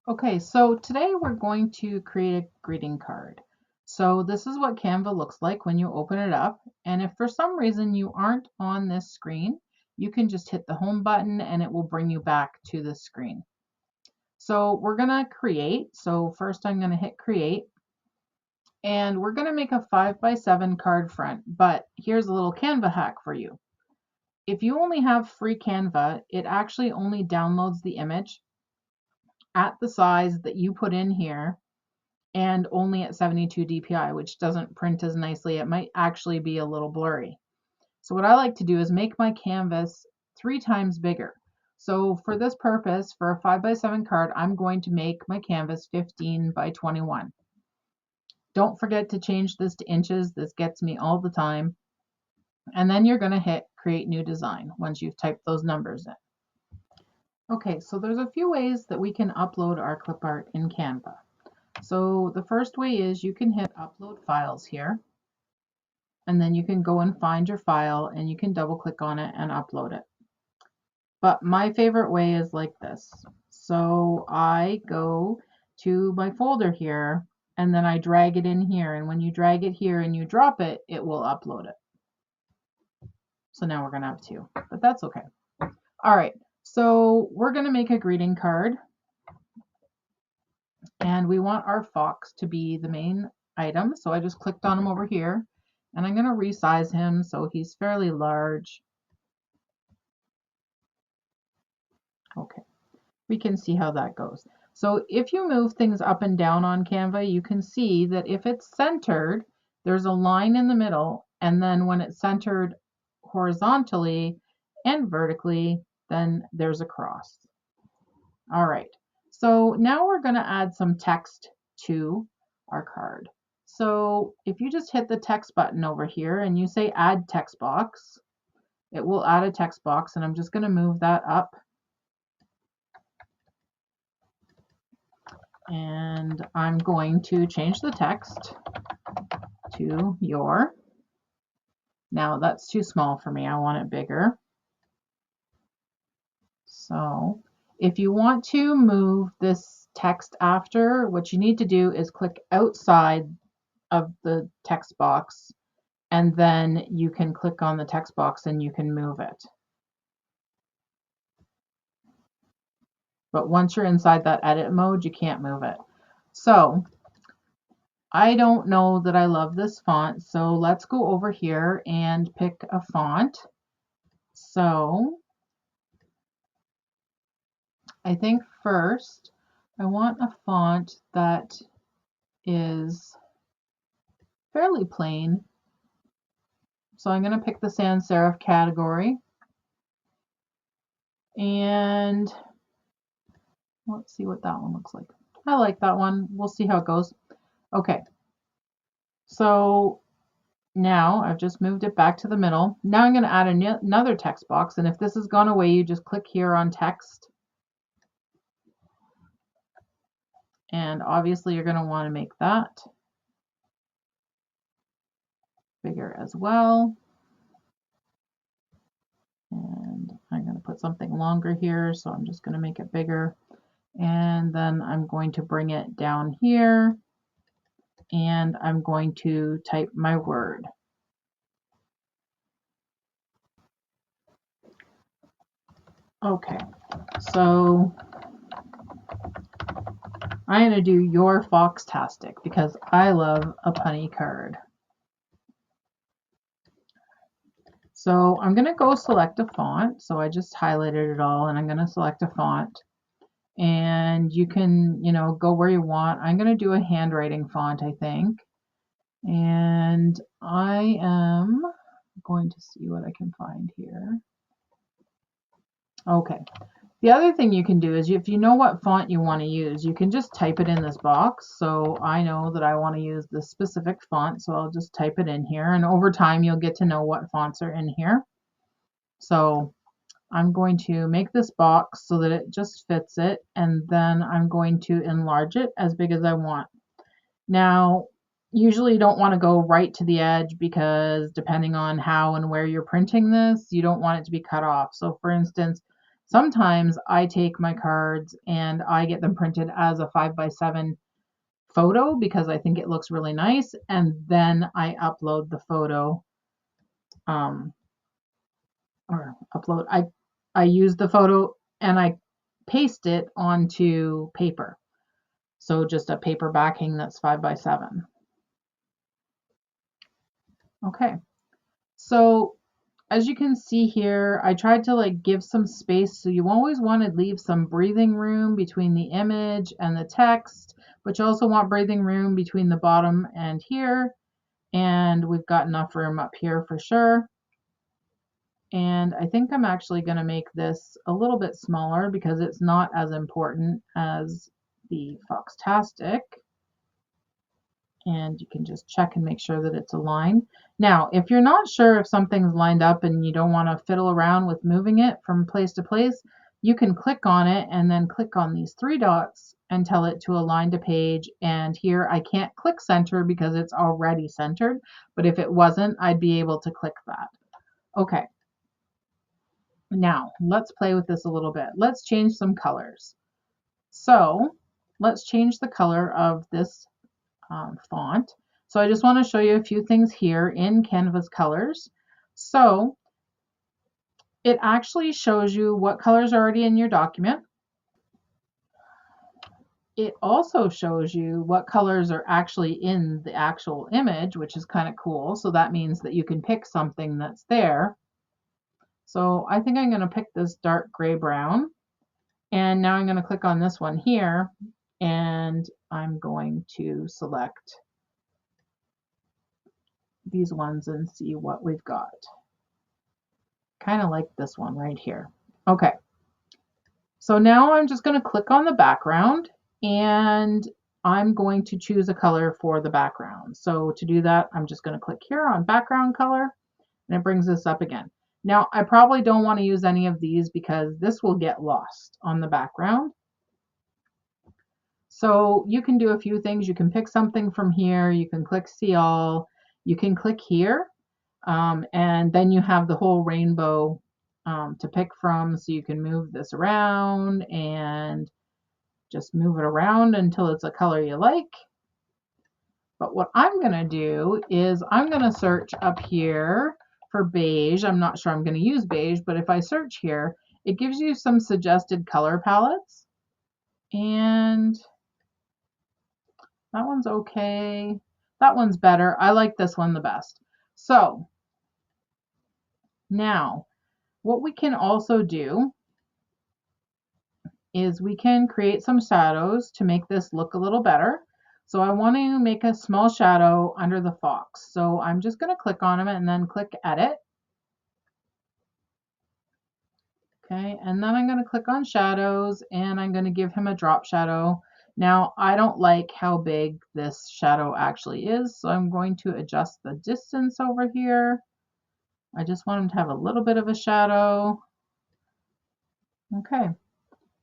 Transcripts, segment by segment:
Okay, so today we're going to create a greeting card. So this is what Canva looks like when you open it up. And if for some reason you aren't on this screen, you can just hit the home button and it will bring you back to this screen. So we're gonna create. So first I'm gonna hit create and we're gonna make a 5x7 card front. But here's a little Canva hack for you. If you only have free Canva, it actually only downloads the image at the size that you put in here and only at 72 dpi, which doesn't print as nicely. It might actually be a little blurry. So what I like to do is make my canvas 3 times bigger. So for this purpose, for a 5x7 card, I'm going to make my canvas 15 by 21. Don't forget to change this to inches. This gets me all the time. And then you're going to hit create new design once you've typed those numbers in. Okay, so there's a few ways that we can upload our clip art in Canva. So the first way is you can hit upload files here, and then you can go and find your file and you can double click on it and upload it. But my favorite way is like this. So I go to my folder here and then I drag it in here, and when you drag it here and you drop it, it will upload it. So now we're gonna have 2, but that's okay. All right, so we're gonna make a greeting card and we want our fox to be the main item. So I just clicked on him over here and I'm going to resize him so he's fairly large. Okay, we can see how that goes. So if you move things up and down on Canva, you can see that if it's centered, there's a line in the middle, and then when it's centered horizontally and vertically, then there's a cross. All right, so now we're going to add some text to our card. So if you just hit the text button over here and you say add text box, it will add a text box, and I'm just going to move that up. And I'm going to change the text to your. Now that's too small for me. I want it bigger. So if you want to move this text after, what you need to do is click outside of the text box, and then you can click on the text box and you can move it. But once you're inside that edit mode, you can't move it. So I don't know that I love this font, so let's go over here and pick a font. So I think first I want a font that is fairly plain. So I'm going to pick the sans serif category. And let's see what that one looks like. I like that one. We'll see how it goes. Okay. So now I've just moved it back to the middle. Now I'm going to add another text box. And if this has gone away, you just click here on text. And obviously you're going to want to make that bigger as well. And I'm going to put something longer here, so I'm just going to make it bigger. And then I'm going to bring it down here, and I'm going to type my word. Okay, so I'm going to do your Fox-tastic because I love a punny card. So I'm going to go select a font. So I just highlighted it all, and I'm going to select a font. And you can, go where you want. I'm going to do a handwriting font, I think. And I am going to see what I can find here. Okay. The other thing you can do is if you know what font you want to use, you can just type it in this box. So I know that I want to use this specific font, so I'll just type it in here. And over time, you'll get to know what fonts are in here. So I'm going to make this box so that it just fits it, and then I'm going to enlarge it as big as I want. Now, usually you don't want to go right to the edge because depending on how and where you're printing this, you don't want it to be cut off. So for instance, sometimes I take my cards and I get them printed as a 5x7 photo because I think it looks really nice, and then I upload the photo, or upload, I use the photo and I paste it onto paper. So just a paper backing that's 5x7. Okay, so as you can see here, I tried to like give some space, so you always want to leave some breathing room between the image and the text, but you also want breathing room between the bottom and here, and we've got enough room up here for sure. And I think I'm actually going to make this a little bit smaller because it's not as important as the Fox-tastic. And you can just check and make sure that it's aligned. Now, if you're not sure if something's lined up and you don't want to fiddle around with moving it from place to place, you can click on it and then click on these three dots and tell it to align to page. And here I can't click center because it's already centered, but if it wasn't, I'd be able to click that. Okay. Now, let's play with this a little bit. Let's change some colors. So let's change the color of this font. So I just want to show you a few things here in Canva's colors. So it actually shows you what colors are already in your document. It also shows you what colors are actually in the actual image, which is kind of cool. So that means that you can pick something that's there. So I think I'm going to pick this dark gray brown. And now I'm going to click on this one here, and I'm going to select these ones and see what we've got. Kind of like this one right here. Okay, so now I'm just going to click on the background and I'm going to choose a color for the background. So to do that, I'm just going to click here on background color, and it brings this up again. Now, I probably don't want to use any of these because this will get lost on the background. So you can do a few things. You can pick something from here. You can click see all. You can click here. And then you have the whole rainbow to pick from. So you can move this around and just move it around until it's a color you like. But what I'm going to do is I'm going to search up here for beige. I'm not sure I'm going to use beige, but if I search here, it gives you some suggested color palettes. And that one's okay. That one's better. I like this one the best. So now what we can also do is we can create some shadows to make this look a little better. So I want to make a small shadow under the fox. So I'm just going to click on them and then click edit. Okay, and then I'm going to click on shadows and I'm going to give him a drop shadow. Now, I don't like how big this shadow actually is, so I'm going to adjust the distance over here. I just want him to have a little bit of a shadow. Okay.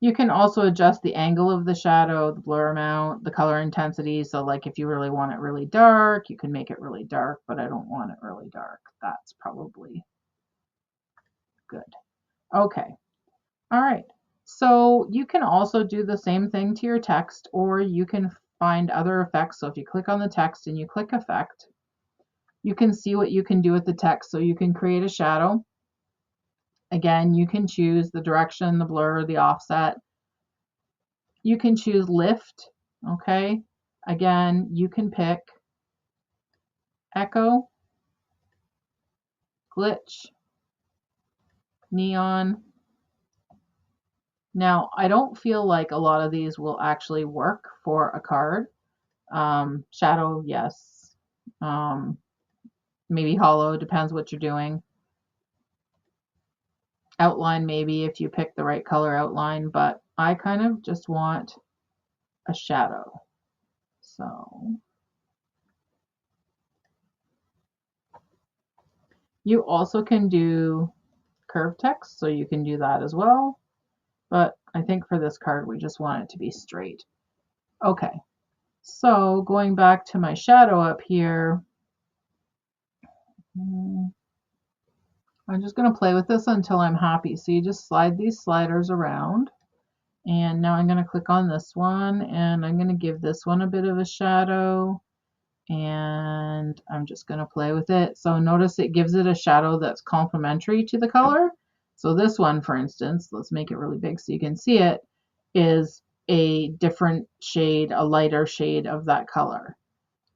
You can also adjust the angle of the shadow, the blur amount, the color intensity. So like if you really want it really dark, you can make it really dark, but I don't want it really dark. That's probably good. Okay. All right. So you can also do the same thing to your text, or you can find other effects. So if you click on the text and you click effect, you can see what you can do with the text. So you can create a shadow. Again, you can choose the direction, the blur, the offset. You can choose lift, okay? Again, you can pick echo, glitch, neon. Now, I don't feel like a lot of these will actually work for a card. Shadow, yes. Maybe hollow, depends what you're doing. Outline, maybe if you pick the right color outline, but I kind of just want a shadow. So you also can do curved text, so you can do that as well. But I think for this card, we just want it to be straight. Okay, so going back to my shadow up here, I'm just going to play with this until I'm happy. So you just slide these sliders around. And now I'm going to click on this one and I'm going to give this one a bit of a shadow. And I'm just going to play with it. So notice it gives it a shadow that's complementary to the color. So this one, for instance, let's make it really big so you can see it, is a different shade, a lighter shade of that color.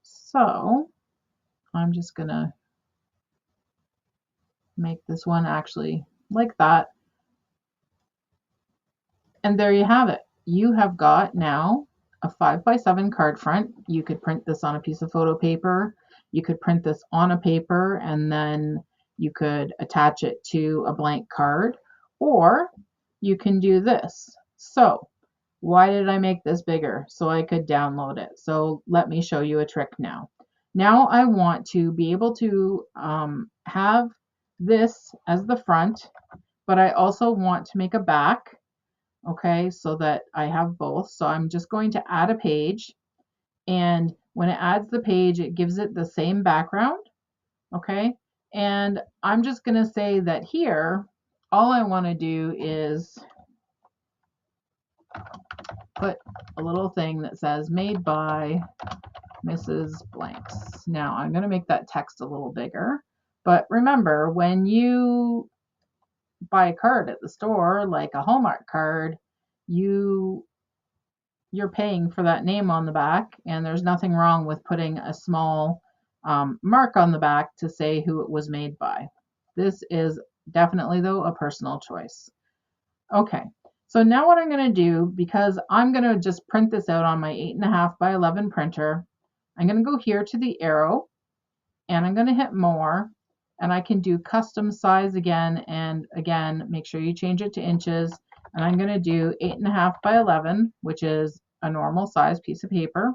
So I'm just going to make this one actually like that. And there you have it. You have got now a 5x7 card front. You could print this on a piece of photo paper. You could print this on a paper and then you could attach it to a blank card, or you can do this. So why did I make this bigger? So I could download it. So let me show you a trick now. Now I want to be able to have this as the front, but I also want to make a back. Okay, so that I have both. So I'm just going to add a page, and when it adds the page, it gives it the same background. Okay, and I'm just going to say that here, all I want to do is put a little thing that says made by Mrs. Blanks. Now I'm going to make that text a little bigger, but remember, when you buy a card at the store, like a Hallmark card, you're paying for that name on the back, and there's nothing wrong with putting a small mark on the back to say who it was made by. This is definitely, though, a personal choice. Okay, so now what I'm going to do, because I'm going to just print this out on my 8.5 by 11 printer, I'm going to go here to the arrow, and I'm going to hit more, and I can do custom size again, and again, make sure you change it to inches, and I'm going to do 8.5 by 11, which is a normal size piece of paper,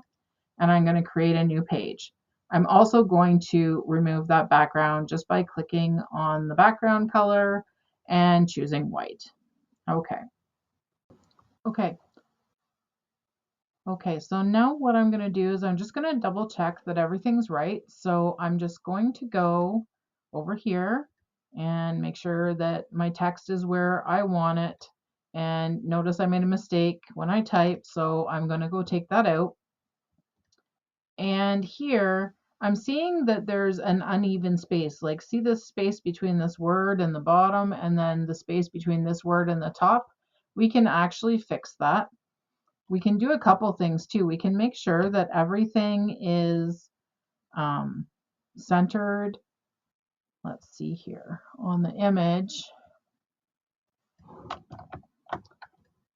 and I'm going to create a new page. I'm also going to remove that background just by clicking on the background color and choosing white. Okay. Okay, so now what I'm going to do is I'm just going to double check that everything's right. So I'm just going to go over here and make sure that my text is where I want it. And notice I made a mistake when I typed, so I'm going to go take that out. And here I'm seeing that there's an uneven space. Like, see this space between this word and the bottom, and then the space between this word and the top? We can actually fix that. We can do a couple things too. We can make sure that everything is centered. Let's see here on the image.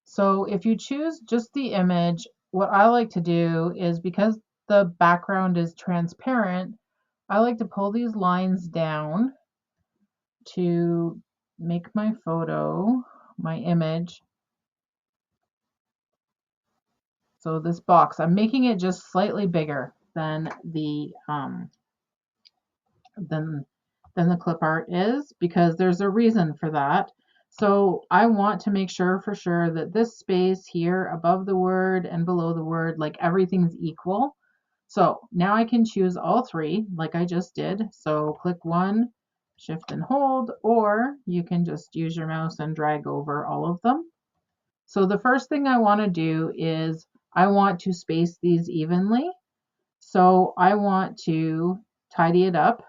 So if you choose just the image, what I like to do is, because the background is transparent, I like to pull these lines down to make my photo, my image. So this box, I'm making it just slightly bigger than the Clipart is, because there's a reason for that. So I want to make sure for sure that this space here above the word and below the word, like everything's equal. So now I can choose all three like I just did. So click one, shift and hold, or you can just use your mouse and drag over all of them. So the first thing I want to do is I want to space these evenly. So I want to tidy it up.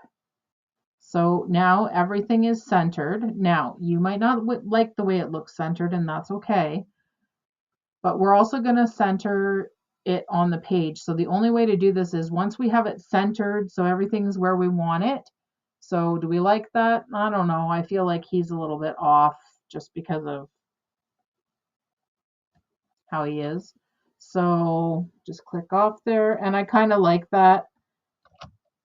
So now everything is centered. Now, you might not like the way it looks centered, and that's okay. But we're also going to center it on the page. So the only way to do this is once we have it centered, so everything's where we want it. So do we like that? I don't know. I feel like he's a little bit off just because of how he is. So just click off there. And I kind of like that.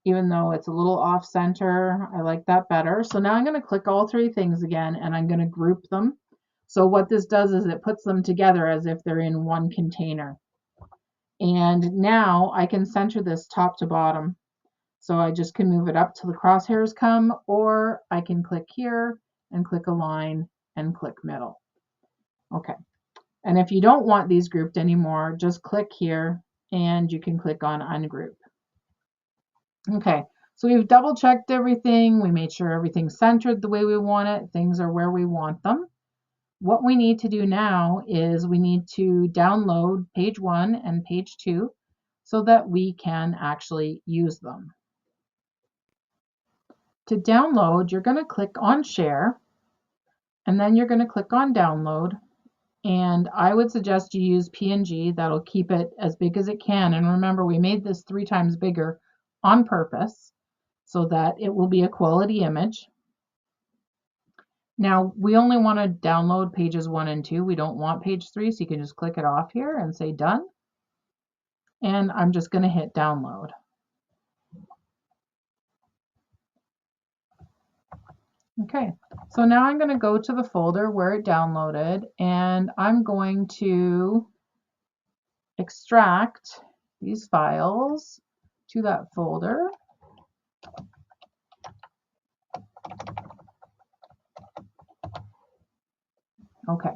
Even though it's a little off center, I like that better. So now I'm going to click all three things again, and I'm going to group them. So what this does is it puts them together as if they're in one container. And now I can center this top to bottom. So I just can move it up till the crosshairs come, or I can click here and click align and click middle. Okay. And if you don't want these grouped anymore, just click here and you can click on ungroup. Okay, So we've double checked everything. We made sure everything's centered the way we want it. Things are where we want them. What we need to do now is we need to download page 1 and page 2 so that we can actually use them. To download, you're going to click on share, and then you're going to click on download. And I would suggest you use PNG. That'll keep it as big as it can. And remember, we made this 3 times bigger on purpose so that it will be a quality image. Now, we only want to download pages 1 and 2. We don't want page 3, so you can just click it off here and say done. And I'm just going to hit download. Okay, so now I'm going to go to the folder where it downloaded, and I'm going to extract these files to that folder. Okay,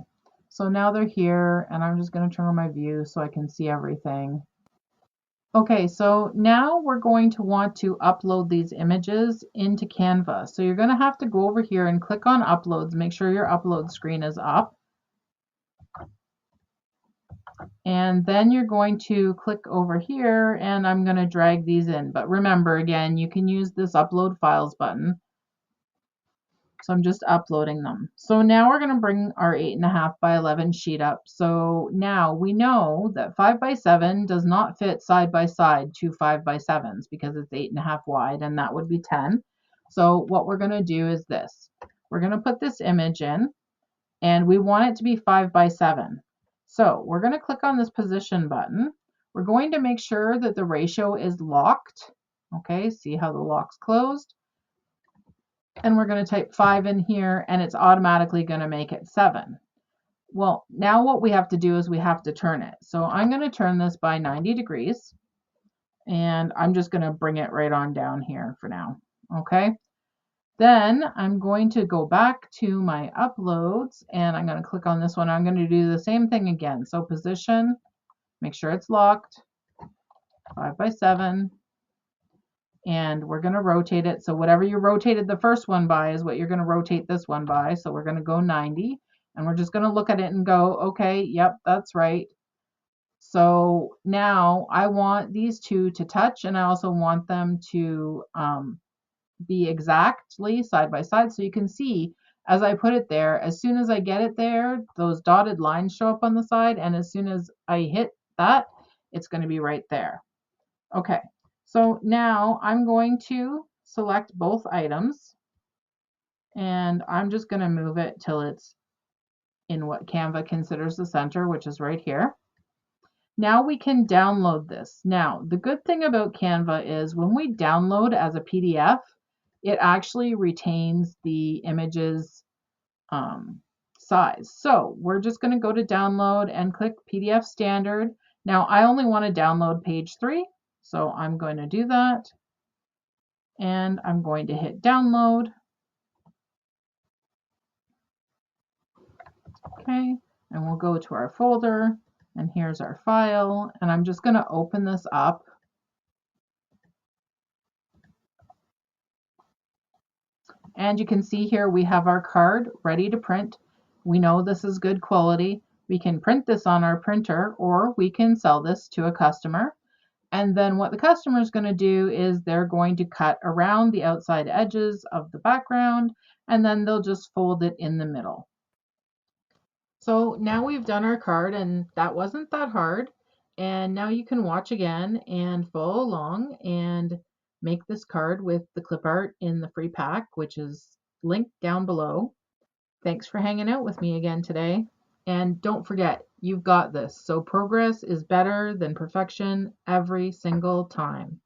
so now they're here, and I'm just going to turn on my view so I can see everything. Okay, so now we're going to want to upload these images into Canva. So you're going to have to go over here and click on uploads. Make sure your upload screen is up. And then you're going to click over here, and I'm going to drag these in. But remember, again, you can use this upload files button. So I'm just uploading them. So now we're going to bring our 8.5 by 11 sheet up. So now we know that 5 by 7 does not fit side by side two 5 by 7s because it's 8.5 wide, and that would be 10. So what we're going to do is this. We're going to put this image in, and we want it to be 5 by 7. So we're going to click on this position button. We're going to make sure that the ratio is locked. Okay, see how the lock's closed? And we're going to type 5 in here, and it's automatically going to make it 7. Well, now what we have to do is we have to turn it. So I'm going to turn this by 90 degrees, and I'm just going to bring it right on down here for now. Okay. Then I'm going to go back to my uploads, and I'm going to click on this one. I'm going to do the same thing again. So position, make sure it's locked, 5 by 7. And we're going to rotate it. So whatever you rotated the first one by is what you're going to rotate this one by. So we're going to go 90, and we're just going to look at it and go, okay, yep, that's right. So now I want these two to touch, and I also want them to be exactly side by side. So you can see as I put it there, as soon as I get it there, those dotted lines show up on the side, and as soon as I hit that, it's going to be right there. Okay. So now I'm going to select both items, and I'm just going to move it till it's in what Canva considers the center, which is right here. Now we can download this. Now, the good thing about Canva is when we download as a PDF, it actually retains the image's size. So we're just going to go to download and click PDF standard. Now I only want to download page 3, so I'm going to do that. And I'm going to hit download. Okay, and we'll go to our folder, and here's our file, and I'm just going to open this up. And you can see here we have our card ready to print. We know this is good quality. We can print this on our printer, or we can sell this to a customer. And then what the customer is going to do is they're going to cut around the outside edges of the background, and then they'll just fold it in the middle. So now we've done our card, and that wasn't that hard. And now you can watch again and follow along and make this card with the clip art in the free pack, which is linked down below. Thanks for hanging out with me again today. And don't forget, you've got this. So progress is better than perfection every single time.